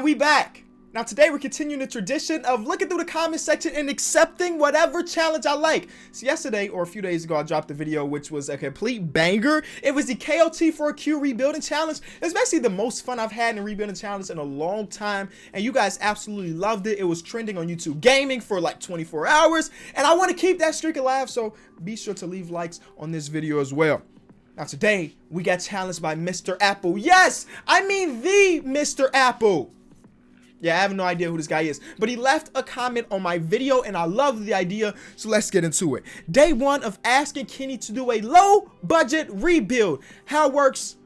And we back. Now today we're continuing the tradition of looking through the comment section and accepting whatever challenge I like. So yesterday, or a few days ago, I dropped a video which was a complete banger. It was the KOT for a Q rebuilding challenge. It's basically the most fun I've had in a rebuilding challenge in a long time, and you guys absolutely loved it. It was trending on YouTube Gaming for like 24 hours, and I want to keep that streak alive, so be sure to leave likes on this video as well. Now today, we got challenged by Mr. Apple. Yes, I mean the Mr. Apple. Yeah, I have no idea who this guy is, but he left a comment on my video and I love the idea, so let's get into it. Day one of asking Kenny to do a low budget rebuild. How it works: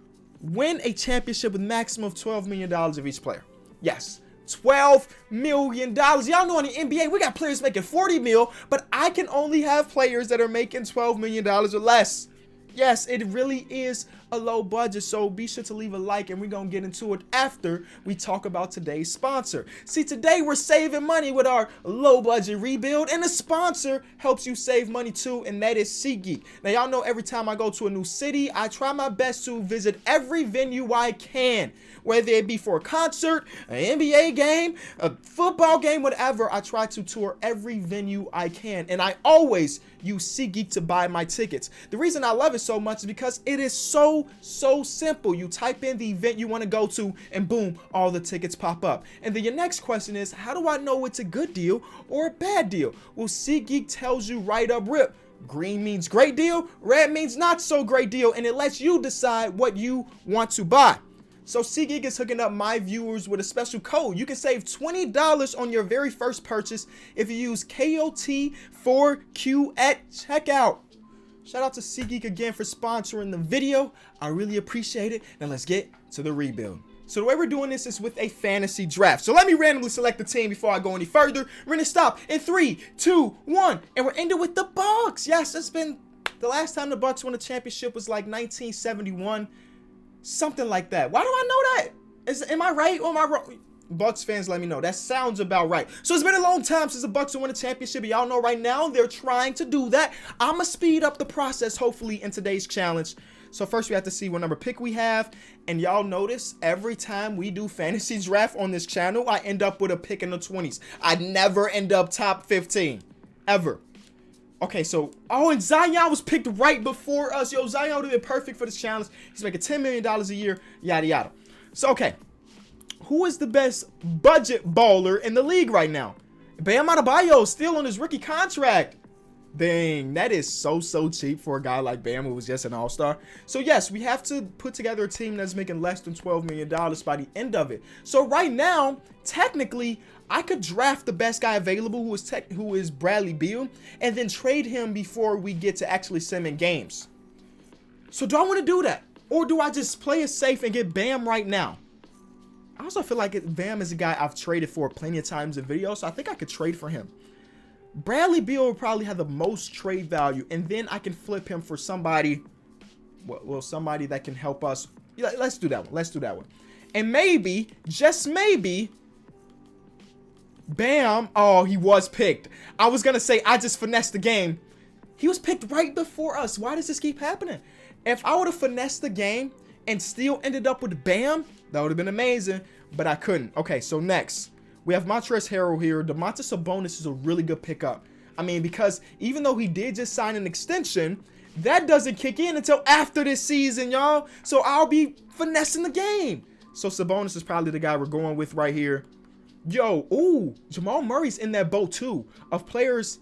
win a championship with maximum of $12 million of each player. Yes, $12 million. Y'all know in the NBA, we got players making 40 mil, but I can only have players that are making $12 million or less. Yes, it really is a low budget, so be sure to leave a like and we're going to get into it after we talk about today's sponsor. See, today we're saving money with our low budget rebuild, and the sponsor helps you save money too, and that is SeatGeek. Now, y'all know every time I go to a new city, I try my best to visit every venue I can, whether it be for a concert, an NBA game, a football game, whatever. I try to tour every venue I can, and I always use SeatGeek to buy my tickets. The reason I love it so much is because it is so simple. You type in the event you want to go to and boom, all the tickets pop up. And then your next question is, how do I know it's a good deal or a bad deal? Well, SeatGeek tells you right up rip. Green means great deal, red means not so great deal, and it lets you decide what you want to buy. So SeatGeek is hooking up my viewers with a special code. You can save $20 on your very first purchase if you use KOT4Q at checkout. Shout out to SeatGeek again for sponsoring the video. I really appreciate it. Now let's get to the rebuild. So the way we're doing this is with a fantasy draft. So let me randomly select the team before I go any further. We're gonna stop in 3, 2, 1, and we're ending with the Bucks. Yes, it's been the last time the Bucks won a championship was like 1971. Something like that. Why do I know that? Am I right or am I wrong? Bucks fans, let me know. That sounds about right. So it's been a long time since the Bucks have won a championship. Y'all know right now they're trying to do that. I'ma speed up the process, hopefully, in today's challenge. So first we have to see what number pick we have. And y'all notice every time we do fantasy draft on this channel, I end up with a pick in the 20s. I never end up top 15. Ever. Okay, so, oh, and Zion was picked right before us. Yo, Zion would have been perfect for this challenge. He's making $10 million a year, yada, yada. So, okay, who is the best budget baller in the league right now? Bam Adebayo still on his rookie contract. Dang, that is so cheap for a guy like Bam who was just an all-star. So, yes, we have to put together a team that's making less than $12 million by the end of it. So, right now, technically, I could draft the best guy available, who is Bradley Beal, and then trade him before we get to actually sim in games. So do I want to do that? Or do I just play it safe and get Bam right now? I also feel like Bam is a guy I've traded for plenty of times in videos, so I think I could trade for him. Bradley Beal will probably have the most trade value, and then I can flip him for somebody, well, somebody that can help us. Let's do that one. Let's do that one. And maybe, just maybe, Bam, oh, he was picked. I was gonna say I just finessed the game. He was picked right before us. Why does this keep happening? If I would have finessed the game and still ended up with Bam, that would have been amazing, but I couldn't. Okay, so next, we have Montrezl Harrell here. Domantas Sabonis is a really good pickup. I mean, because even though he did just sign an extension, that doesn't kick in until after this season, y'all. So I'll be finessing the game. So Sabonis is probably the guy we're going with right here. Yo, ooh, Jamal Murray's in that boat too, of players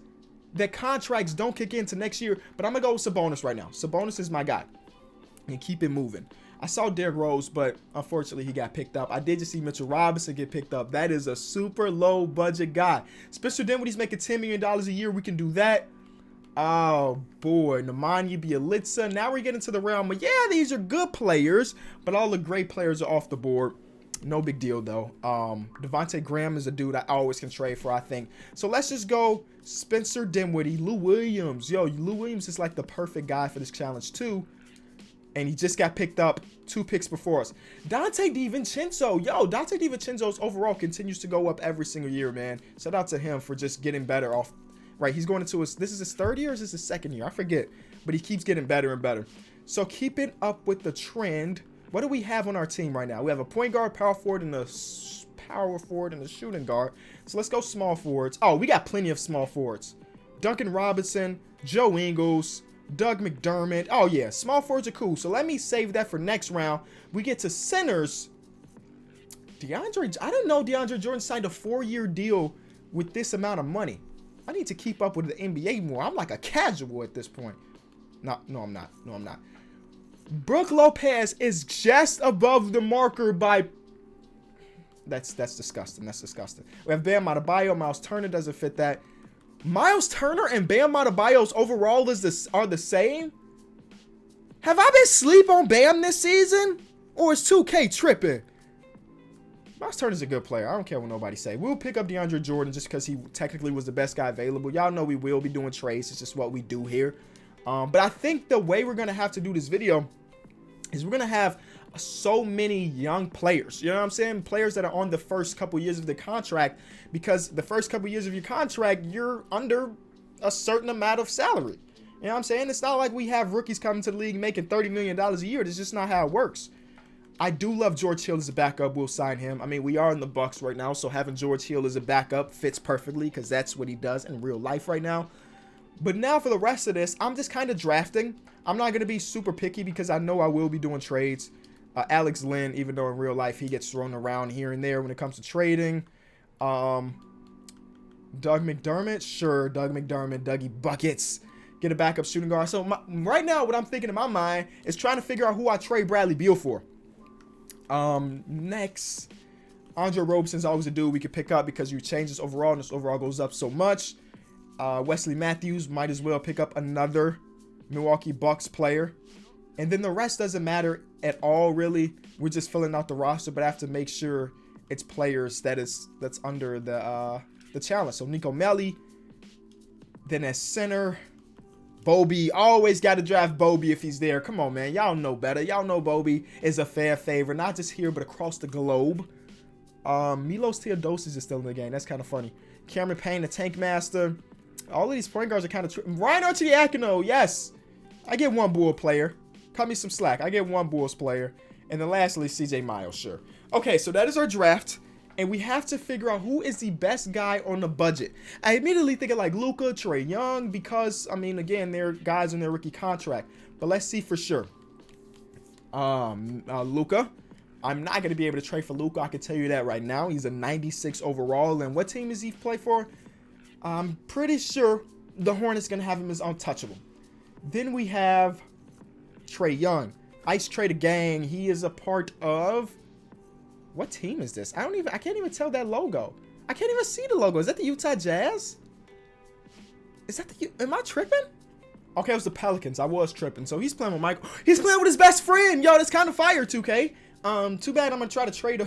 that contracts don't kick into next year, but I'm going to go with Sabonis right now. Sabonis is my guy, and keep it moving. I saw Derrick Rose, but unfortunately he got picked up. I did just see Mitchell Robinson get picked up. That is a super low budget guy. Spencer Dinwiddie's making $10 million a year. We can do that. Oh boy, Nemanja Bjelica. Now we're getting to the realm of, yeah, these are good players, but all the great players are off the board. No big deal, though. Devonte Graham is a dude I always can trade for, I think. So let's just go Spencer Dinwiddie, Lou Williams. Yo, Lou Williams is like the perfect guy for this challenge, too. And he just got picked up 2 picks before us. Donte DiVincenzo. Yo, Donte DiVincenzo's overall continues to go up every single year, man. Shout out to him for just getting better off. Right, he's going into this is his 3rd year or is this his 2nd year? I forget. But he keeps getting better and better. So keeping up with the trend. What do we have on our team right now? We have a point guard, power forward, and a power forward and a shooting guard. So let's go small forwards. Oh, we got plenty of small forwards. Duncan Robinson, Joe Ingles, Doug McDermott. Oh, yeah, small forwards are cool. So let me save that for next round. We get to centers. I didn't know DeAndre Jordan signed a 4-year deal with this amount of money. I need to keep up with the NBA more. I'm like a casual at this point. No, I'm not. No, I'm not. Brook Lopez is just above the marker by... That's disgusting. That's disgusting. We have Bam Adebayo. Miles Turner doesn't fit that. Miles Turner and Bam Adebayo's overall are the same? Have I been asleep on Bam this season? Or is 2K tripping? Miles Turner's a good player. I don't care what nobody say. We'll pick up DeAndre Jordan just because he technically was the best guy available. Y'all know we will be doing trades. It's just what we do here. But I think the way we're going to have to do this video is we're going to have so many young players. You know what I'm saying? Players that are on the first couple years of the contract, because the first couple years of your contract, you're under a certain amount of salary. You know what I'm saying? It's not like we have rookies coming to the league making $30 million a year. That's just not how it works. I do love George Hill as a backup. We'll sign him. I mean, we are in the Bucks right now, so having George Hill as a backup fits perfectly because that's what he does in real life right now. But now for the rest of this, I'm just kind of drafting. I'm not going to be super picky because I know I will be doing trades. Alex Lynn, even though in real life he gets thrown around here and there when it comes to trading. Doug McDermott, sure. Doug McDermott, Dougie Buckets. Get a backup shooting guard. So right now, what I'm thinking in my mind is trying to figure out who I trade Bradley Beal for. Next, Andre Robeson's always a dude we could pick up because you change his overall and his overall goes up so much. Wesley Matthews, might as well pick up another Milwaukee Bucks player. And then the rest doesn't matter at all, really. We're just filling out the roster, but I have to make sure it's players that's under the challenge. So Nico Melli. Then at center, Bobby. Always got to draft Bobby if he's there. Come on, man. Y'all know better. Y'all know Bobby is a fan favorite, not just here, but across the globe. Milos Teodosic is still in the game. That's kind of funny. Cameron Payne, the Tank Master. All of these point guards are kind of... Ryan Arcidiacono, yes. I get one Bull player. Cut me some slack. I get one Bulls player. And then lastly, CJ Miles, sure. Okay, so that is our draft. And we have to figure out who is the best guy on the budget. I immediately think of like Luka, Trae Young, because, I mean, again, they're guys on their rookie contract. But let's see for sure. Luka. I'm not going to be able to trade for Luka. I can tell you that right now. He's a 96 overall. And what team does he play for? I'm pretty sure the Hornets going to have him as untouchable. Then we have Trae Young. Ice Trader Gang. He is a part of... What team is this? I can't even tell that logo. I can't even see the logo. Is that the Utah Jazz? Is that am I tripping? Okay, it was the Pelicans. I was tripping. So he's playing with Michael. He's playing with his best friend. Yo, that's kind of fire, 2K. Too bad I'm going to try to trade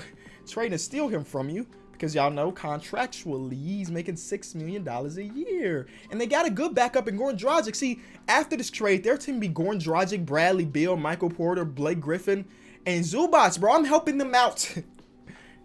and steal him from you. Because y'all know contractually he's making $6 million a year. And they got a good backup in Goran Dragic. See, after this trade, their team be Goran Dragic, Bradley Beal, Michael Porter, Blake Griffin, and Zubats, bro. I'm helping them out.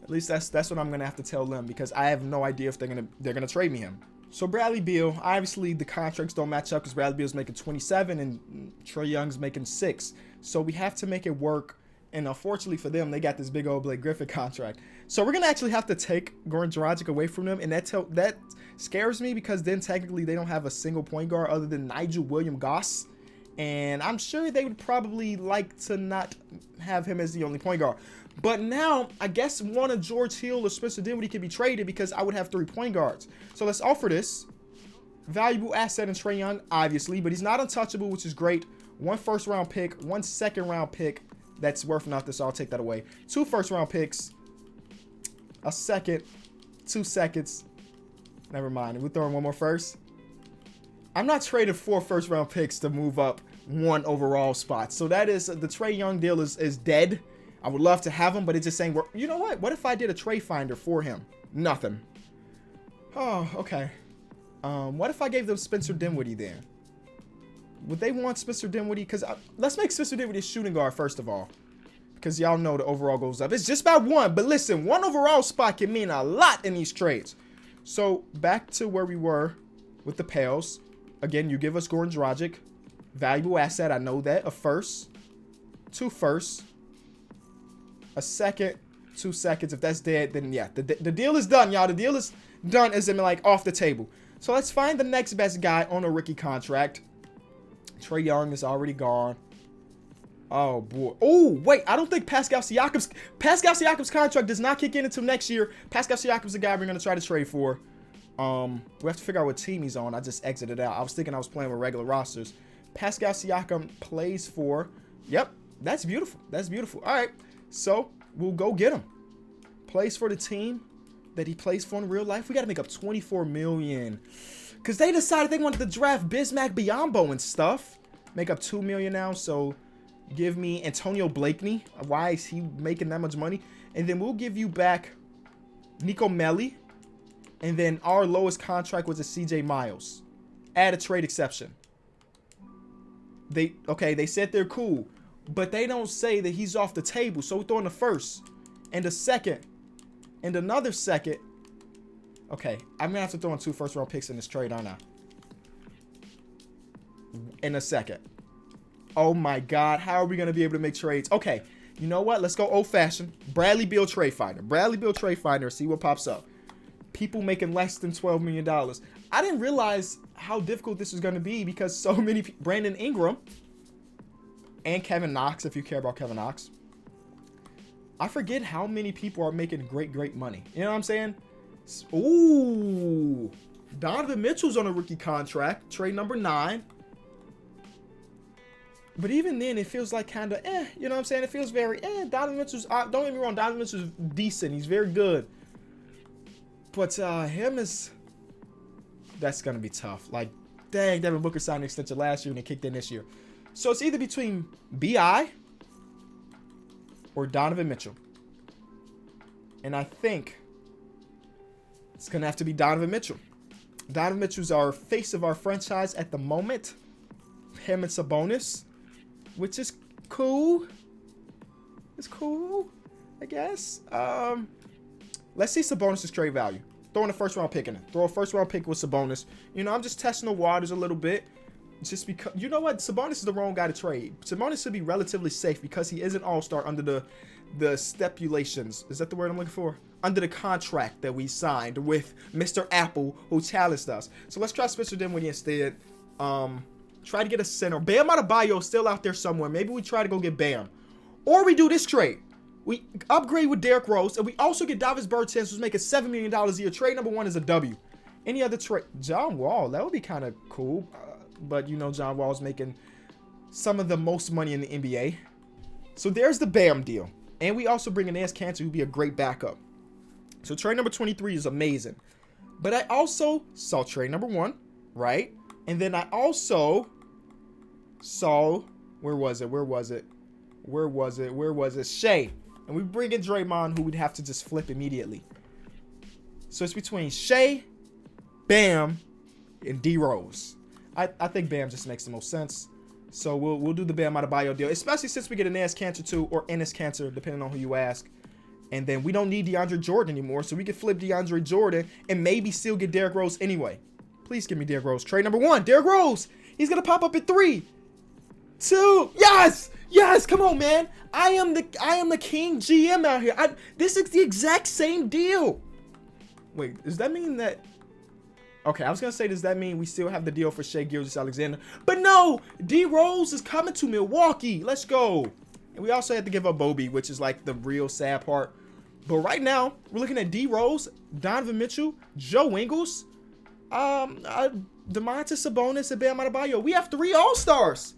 At least that's what I'm gonna have to tell them because I have no idea if they're gonna trade me him. So Bradley Beal, obviously the contracts don't match up because Bradley Beal's making 27 and Trae Young's making 6. So we have to make it work. And unfortunately for them, they got this big old Blake Griffin contract. So we're gonna actually have to take Goran Dragic away from them, and that scares me because then technically they don't have a single point guard other than Nigel Williams-Goss. And I'm sure they would probably like to not have him as the only point guard. But now, I guess one of George Hill or Spencer Dinwiddie could be traded because I would have 3 point guards. So let's offer this. Valuable asset in Trae Young, obviously, but he's not untouchable, which is great. 1 first-round pick, 1 second-round pick. That's worth nothing, so I'll take that away. 2 first-round picks. A second. 2 seconds. Never mind. We're throwing 1 more first. I'm not trading 4 first-round picks to move up 1 overall spot. So that is, the Trae Young deal is dead. I would love to have him, but it's just saying, you know what? What if I did a trade finder for him? Nothing. Oh, okay. What if I gave them Spencer Dinwiddie then? Would they want Spencer Dinwiddie? Because let's make Spencer Dinwiddie a shooting guard first of all. Because y'all know the overall goes up. It's just about 1. But listen, 1 overall spot can mean a lot in these trades. So back to where we were with the Pels. Again, you give us Goran Dragic. Valuable asset. I know that. A first. 2 firsts. A second. 2 seconds. If that's dead, then yeah, the deal is done, y'all. The deal is done, as in like off the table. So let's find the next best guy on a rookie contract. Trae Young is already gone. Oh boy. Oh wait, I don't think Pascal Siakam's contract does not kick in until next year. Pascal Siakam's the guy we're gonna try to trade for. We have to figure out what team he's on. I just exited out. I was thinking I was playing with regular rosters. Pascal Siakam plays for. Yep, that's beautiful. That's beautiful. All right, so we'll go get him. Plays for the team that he plays for in real life. We got to make up $24 million because they decided they wanted to draft Bismack Biyombo and stuff. Make up $2 million now. So give me Antonio Blakeney. Why is he making that much money? And then we'll give you back Nico Melli. And then our lowest contract was a CJ Miles. Add a trade exception. They said they're cool, but they don't say that he's off the table. So we're throwing the first and the second and another second. Okay, I'm gonna have to throw in 2 first-round picks in this trade, aren't I? In a second. Oh my God, how are we gonna be able to make trades? Okay, you know what? Let's go old-fashioned. Bradley Beal trade finder. Bradley Beal trade finder. See what pops up. People making less than $12 million. I didn't realize how difficult this was going to be because so many Brandon Ingram and Kevin Knox, if you care about Kevin Knox. I forget how many people are making great money. You know what I'm saying? Ooh. Donovan Mitchell's on a rookie contract. Trade number 9. But even then, it feels like kind of, you know what I'm saying? It feels very, Donovan Mitchell's, don't get me wrong, Donovan Mitchell's decent. He's very good. But that's going to be tough. Like, dang, Devin Booker signed an extension last year and he kicked in this year. So it's either between B.I. or Donovan Mitchell. And I think it's going to have to be Donovan Mitchell. Donovan Mitchell's our face of our franchise at the moment. Him and Sabonis, which is cool. It's cool, I guess. Let's see Sabonis' trade value. Throwing a first-round pick in it. Throw a first-round pick with Sabonis. You know, I'm just testing the waters a little bit. Just because, you know what? Sabonis is the wrong guy to trade. Sabonis should be relatively safe because he is an all-star under the stipulations. Is that the word I'm looking for? Under the contract that we signed with Mr. Apple, who challenged us. So let's try Spencer Dinwiddie instead. Try to get a center. Bam Adebayo is still out there somewhere. Maybe we try to go get Bam. Or we do this trade. We upgrade with Derrick Rose, and we also get Davis Bertans, who's making $7 million a year. Trade number 1 is a W. Any other trade? John Wall, that would be kind of cool. But, you know, John Wall's making some of the most money in the NBA. So there's the Bam deal. And we also bring in Enes Kanter, who'd be a great backup. So trade number 23 is amazing. But I also saw trade number 1, right? And then I also saw, where was it? Shea. And we bring in Draymond, who we'd have to just flip immediately. So it's between Shea, Bam, and D Rose. I think Bam just makes the most sense. So we'll do the Bam Adebayo deal, especially since we get an Enes Kanter too, or Enes Kanter, depending on who you ask. And then we don't need DeAndre Jordan anymore, so we can flip DeAndre Jordan and maybe still get Derrick Rose anyway. Please give me Derrick Rose. Trade number 1, Derrick Rose. He's gonna pop up at 3, 2. Yes, come on, man. I am the king GM out here. This is the exact same deal. Wait, does that mean that? Okay, I was gonna say, does that mean we still have the deal for Shea Gilgeous-Alexander? But no, D Rose is coming to Milwaukee. Let's go. And we also had to give up Bobby, which is like the real sad part. But right now, we're looking at D Rose, Donovan Mitchell, Joe Ingles, Domantas Sabonis, and Bam Adebayo. We have 3 All-Stars.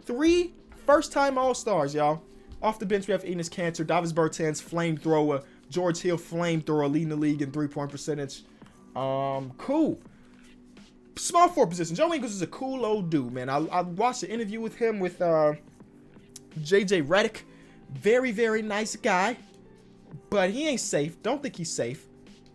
3 first-time All-Stars, y'all. Off the bench, we have Enes Kanter, Davis Bertans, flamethrower, George Hill, flamethrower, leading the league in 3-point percentage. Cool. Small forward position. Joe Ingles is a cool old dude, man. I watched an interview with him with JJ Redick. Very, very nice guy. But he ain't safe. Don't think he's safe.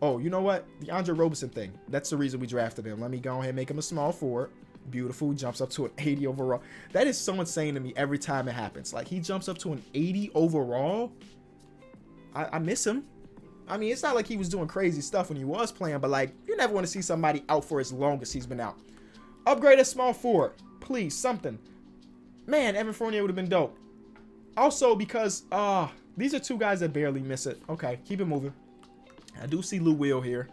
Oh, you know what? The Andre Roberson thing. That's the reason we drafted him. Let me go ahead and make him a small forward. Beautiful. Jumps up to an 80 overall. That is so insane to me every time it happens. Like, he jumps up to an 80 overall. I miss him. I mean, it's not like he was doing crazy stuff when he was playing, but, like, you never want to see somebody out for as long as he's been out. Upgrade a small forward. Please, something. Man, Evan Fournier would have been dope. Also, because, These are two guys that barely miss it. Okay, keep it moving. I do see Lou Will here.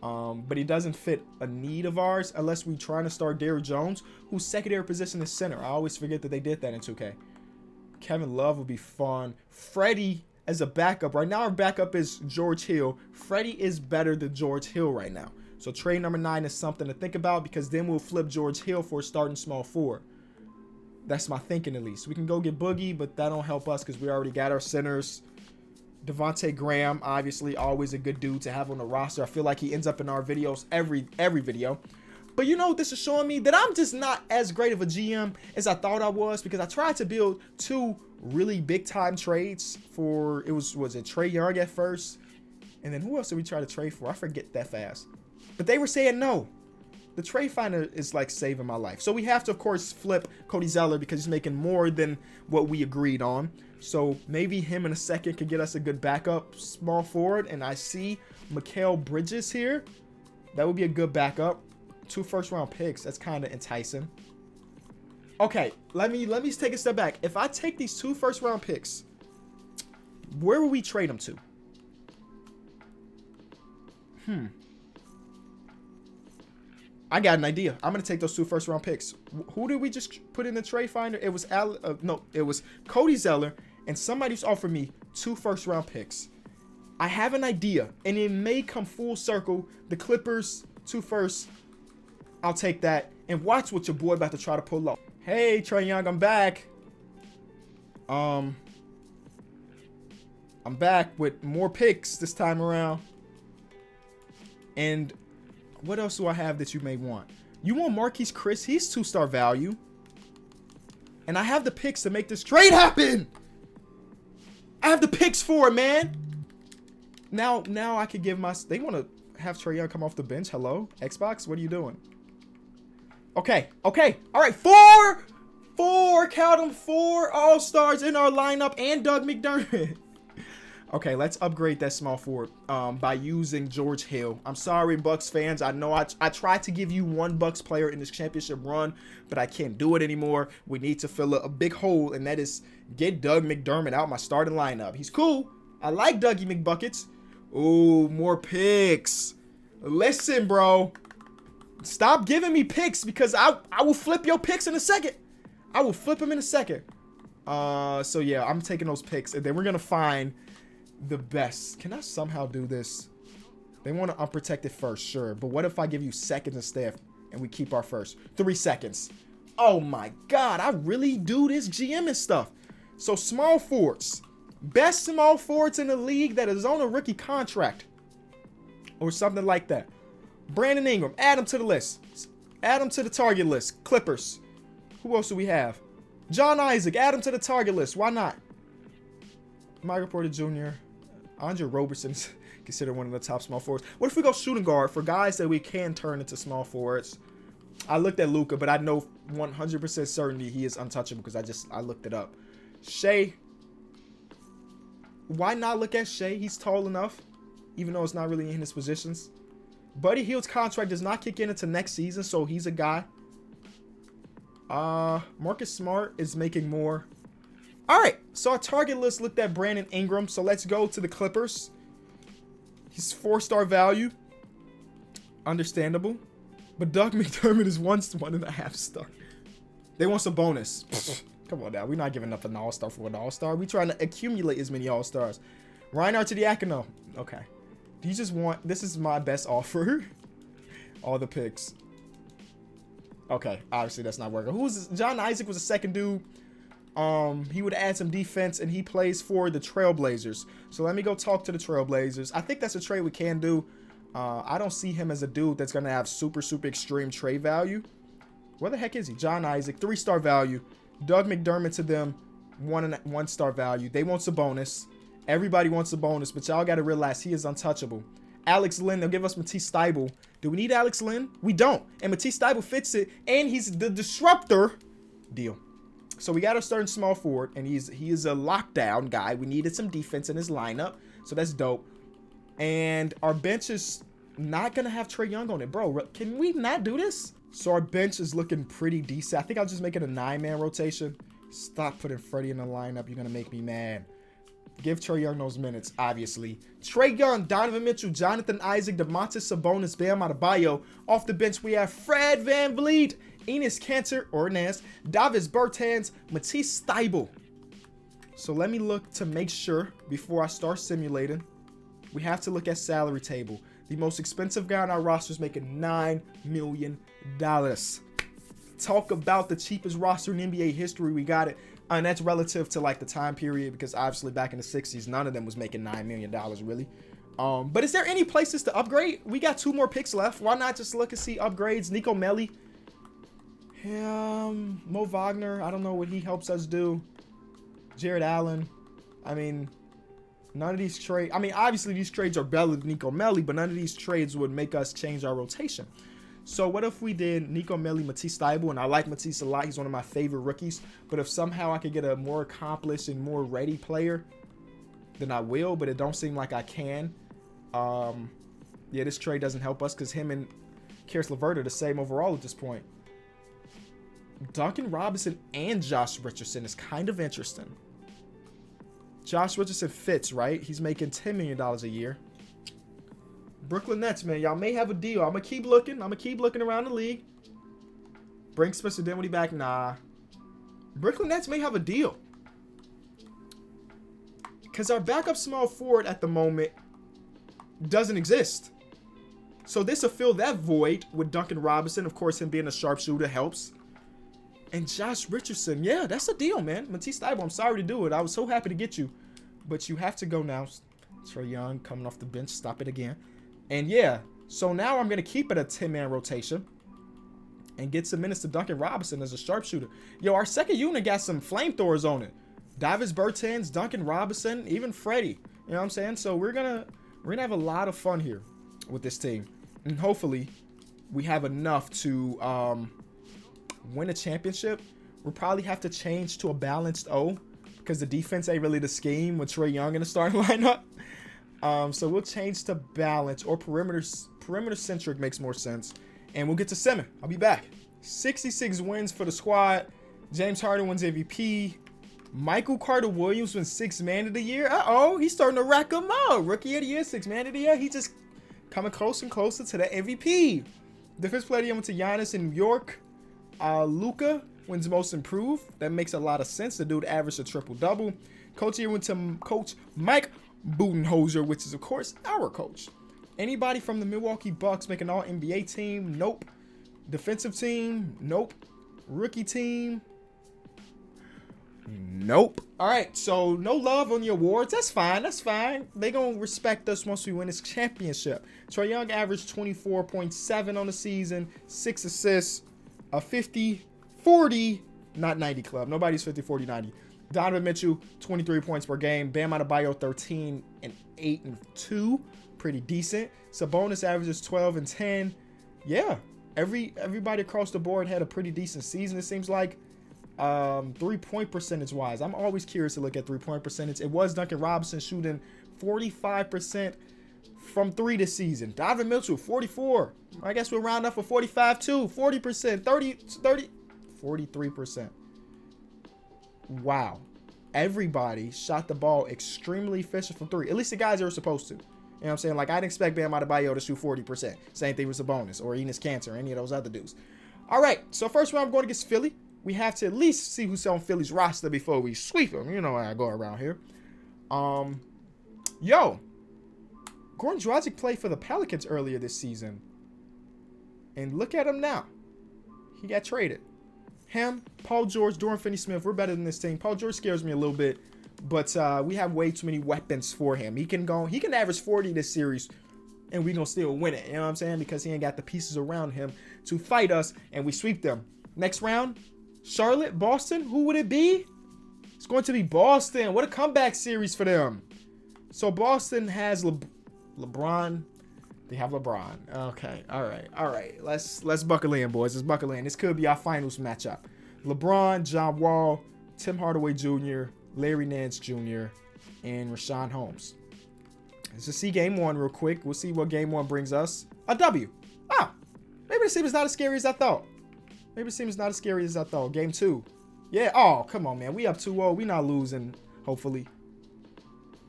But he doesn't fit a need of ours unless we trying to start Derrick Jones, whose secondary position is center. I always forget that they did that in 2K. Kevin Love would be fun. Freddie as a backup. Right now our backup is George Hill. Freddie is better than George Hill right now. So trade number 9 is something to think about, because then we'll flip George Hill for a starting small forward. That's my thinking at least. We can go get Boogie, but that don't help us because we already got our centers. Devonte Graham, obviously, always a good dude to have on the roster. I feel like he ends up in our videos every video. But you know, this is showing me that I'm just not as great of a GM as I thought I was, because I tried to build 2 really big time trades for, was it Trae Young at first? And then who else did we try to trade for? I forget that fast. But they were saying no. The trade finder is like saving my life. So we have to, of course, flip Cody Zeller because he's making more than what we agreed on. So maybe him in a second could get us a good backup small forward. And I see Mikal Bridges here. That would be a good backup. 2 first-round picks. That's kind of enticing. Okay, let me take a step back. If I take these 2 first-round picks, where will we trade them to? I got an idea. I'm going to take those 2 first-round picks. Who did we just put in the trade finder? It was it was Cody Zeller, and somebody's offered me 2 first-round picks. I have an idea, and it may come full circle. The Clippers, 2 firsts. I'll take that. And watch what your boy about to try to pull off. Hey, Trae Young, I'm back. I'm back with more picks this time around. And what else do I have that you may want? You want Marquise Chris? He's 2-star value. And I have the picks to make this trade happen. I have the picks for it, man. Now I could give my... They want to have Trae Young come off the bench. Hello? Xbox? What are you doing? Okay. All right. 4. Count them. 4 All-Stars in our lineup and Doug McDermott. Okay, let's upgrade that small forward by using George Hill. I'm sorry, Bucks fans. I know I tried to give you 1 Bucks player in this championship run, but I can't do it anymore. We need to fill a big hole, and that is get Doug McDermott out my starting lineup. He's cool. I like Dougie McBuckets. Ooh, more picks. Listen, bro. Stop giving me picks, because I will flip your picks in a second. I will flip them in a second. So yeah, I'm taking those picks, and then we're gonna find the best. Can I somehow do this? They want to unprotected first, sure, but what if I give you seconds instead and we keep our first? 3 seconds. Oh my god, I really do this GM and stuff. So small forwards, best small forwards in the league that is on a rookie contract or something like that. Brandon Ingram, add him to the list. Add him to the target list. Clippers. Who else do we have? John Isaac, add him to the target list. Why not? Michael Porter Jr. Andre Roberson's considered one of the top small forwards. What if we go shooting guard for guys that we can turn into small forwards? I looked at Luka, but I know 100% certainty he is untouchable because I looked it up. Shea. Why not look at Shea? He's tall enough, even though it's not really in his positions. Buddy Hield's contract does not kick in until next season, so he's a guy. Marcus Smart is making more. All right, so our target list looked at Brandon Ingram. So let's go to the Clippers. He's 4-star value. Understandable. But Doug McDermott is 1.5 star. They want some bonus. Come on now. We're not giving up an all-star for an all-star. We're trying to accumulate as many all-stars. Ryan Arcidiacono. Okay. Do you just want... This is my best offer. All the picks. Okay. Obviously, that's not working. John Isaac was a second dude. He would add some defense, and he plays for the Trailblazers. So let me go talk to the Trailblazers. I think that's a trade we can do. I don't see him as a dude that's going to have super extreme trade value. Where the heck is he? John Isaac, 3-star value. Doug McDermott to them, 1-star value. They want a bonus. Everybody wants a bonus, but y'all got to realize he is untouchable. Alex Len, they'll give us Matisse Thybulle. Do we need Alex Len? We don't. And Matisse Thybulle fits it, and he's the disruptor. Deal. So we got a starting small forward, and he is a lockdown guy. We needed some defense in his lineup, so that's dope. And our bench is not going to have Trae Young on it. Bro, can we not do this? So our bench is looking pretty decent. I think I'll just make it a 9-man rotation. Stop putting Freddie in the lineup. You're going to make me mad. Give Trae Young those minutes, obviously. Trae Young, Donovan Mitchell, Jonathan Isaac, Domantas Sabonis, Bam Adebayo. Off the bench, we have Fred VanVleet, Enes Kanter, or Nance, Davis Bertans, Matisse Thybulle. So let me look to make sure before I start simulating. We have to look at salary table. The most expensive guy on our roster is making $9 million. Talk about the cheapest roster in NBA history. We got it. And that's relative to like the time period, because obviously back in the 60s, none of them was making $9 million really. But is there any places to upgrade? We got 2 more picks left. Why not just look and see upgrades? Nico Melli. Mo Wagner. I don't know what he helps us do. Jared Allen. I mean, none of these trades. I mean, obviously these trades are better than Nico Melli, but none of these trades would make us change our rotation. So what if we did Nico Melli, Matisse Thybulle, and I like Matisse a lot. He's one of my favorite rookies. But if somehow I could get a more accomplished and more ready player, then I will. But it don't seem like I can. Yeah, this trade doesn't help us because him and Karis LeVert are the same overall at this point. Duncan Robinson and Josh Richardson is kind of interesting. Josh Richardson fits, right? He's making $10 million a year. Brooklyn Nets, man, y'all may have a deal. I'm going to keep looking. I'm going to keep looking around the league. Bring Spencer Dinwiddie back? Nah. Brooklyn Nets may have a deal. Because our backup small forward at the moment doesn't exist. So this will fill that void with Duncan Robinson. Of course, him being a sharpshooter helps. And Josh Richardson, yeah, that's a deal, man. Matisse Thybulle, I'm sorry to do it. I was so happy to get you. But you have to go now. Trae Young coming off the bench. Stop it again. And yeah, so now I'm going to keep it a 10-man rotation and get some minutes to Duncan Robinson as a sharpshooter. Yo, our second unit got some flamethrowers on it. Davis Bertans, Duncan Robinson, even Freddie. You know what I'm saying? So we're gonna have a lot of fun here with this team. And hopefully we have enough to win a championship. We'll probably have to change to a balanced O because the defense ain't really the scheme with Trae Young in the starting lineup. So we'll change to balance, or perimeter centric makes more sense. And we'll get to Simmons. I'll be back. 66 wins for the squad. James Harden wins MVP. Michael Carter-Williams wins 6th Man of the Year. He's starting to rack them up. Rookie of the Year, 6th Man of the Year. He just coming closer and closer to the MVP. Defensive Player of the Year went to Giannis in New York. Luka wins Most Improved. That makes a lot of sense. The dude averaged a triple-double. Coach of the Year went to Coach Mike Budenholzer, which is, of course, our coach. Anybody from the Milwaukee Bucks make an All-NBA team? Nope. Defensive team? Nope. Rookie team? Nope. All right, so no love on the awards. That's fine. That's fine. They're going to respect us once we win this championship. Trae Young averaged 24.7 on the season, 6 assists, a 50-40, not 90 club. Nobody's 50-40-90. Donovan Mitchell, 23 points per game. Bam Adebayo, 13 and 8 and 2. Pretty decent. Sabonis averages 12 and 10. Yeah, everybody across the board had a pretty decent season, it seems like. 3-point percentage wise, I'm always curious to look at 3-point percentage. It was Duncan Robinson shooting 45% from 3 this season. Donovan Mitchell, 44. I guess we'll round up for 45 too. 40%, 43%. Wow. Everybody shot the ball extremely efficient from 3. At least the guys that were supposed to. You know what I'm saying? Like, I didn't expect Bam Adebayo to shoot 40%. Same thing with Sabonis or Enes Kanter or any of those other dudes. All right, so first round, I'm going against Philly. We have to at least see who's on Philly's roster before we sweep them. You know how I go around here. Goran Dragic played for the Pelicans earlier this season. And look at him now. He got traded. Him, Paul George, Dorian Finney-Smith, we're better than this team. Paul George scares me a little bit, but we have way too many weapons for him. He can average 40 this series, and we're going to still win it. You know what I'm saying? Because he ain't got the pieces around him to fight us, and we sweep them. Next round, Charlotte, Boston. Who would it be? It's going to be Boston. What a comeback series for them. So Boston has LeBron. They have LeBron. Okay. All right. Let's buckle in, boys. Let's buckle in. This could be our finals matchup. LeBron, John Wall, Tim Hardaway Jr., Larry Nance Jr., and Rashawn Holmes. Let's just see game 1 real quick. We'll see what game 1 brings us. A W. Oh, maybe the series not as scary as I thought. Game 2. Yeah. Oh, come on, man. We up 2-0. We not losing, hopefully.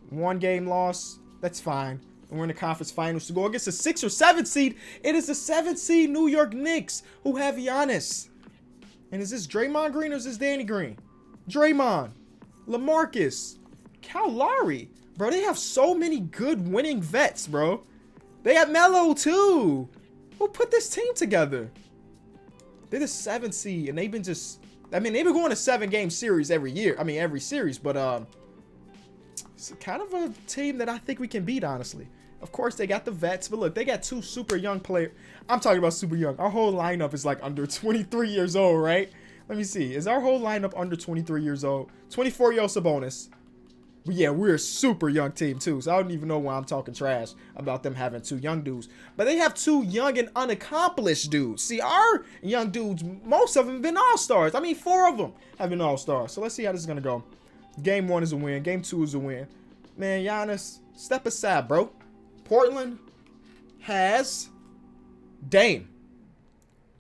1 game loss. That's fine. And we're in the conference finals to go against a 6 or 7 seed. It is the 7 seed New York Knicks who have Giannis. And is this Draymond Green or is this Danny Green? Draymond, LaMarcus, Kyle Lowry. Bro, they have so many good winning vets, bro. They have Melo too. Who put this team together? They're the 7th seed and they've been just, I mean, they've been going to 7-game series every year. I mean, every series, but it's kind of a team that I think we can beat, honestly. Of course, they got the vets, but look, they got 2 super young players. I'm talking about super young. Our whole lineup is like under 23 years old, right? Let me see. Is our whole lineup under 23 years old? 24-year-old Sabonis. But yeah, we're a super young team too, so I don't even know why I'm talking trash about them having 2 young dudes. But they have 2 young and unaccomplished dudes. See, our young dudes, most of them have been all-stars. I mean, 4 of them have been all-stars. So let's see how this is going to go. Game 1 is a win. Game 2 is a win. Man, Giannis, step aside, bro. Portland has Dame.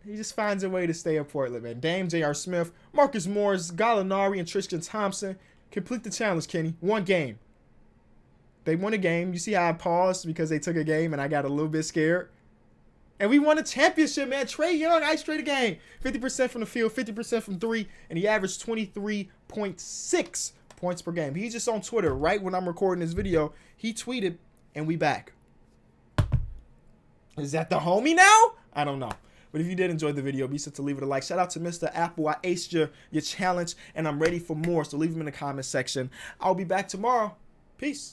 He just finds a way to stay at Portland, man. Dame, J.R. Smith, Marcus Morris, Gallinari, and Tristan Thompson. Complete the challenge, Kenny. 1 game. They won a game. You see how I paused because they took a game and I got a little bit scared? And we won a championship, man. Trae Young, I straight a game. 50% from the field, 50% from 3, and he averaged 23.6 points per game. He's just on Twitter right when I'm recording this video. He tweeted, and we back. Is that the homie now? I don't know. But if you did enjoy the video, be sure to leave it a like. Shout out to Mr. Apple. I aced your challenge, and I'm ready for more. So leave them in the comment section. I'll be back tomorrow. Peace.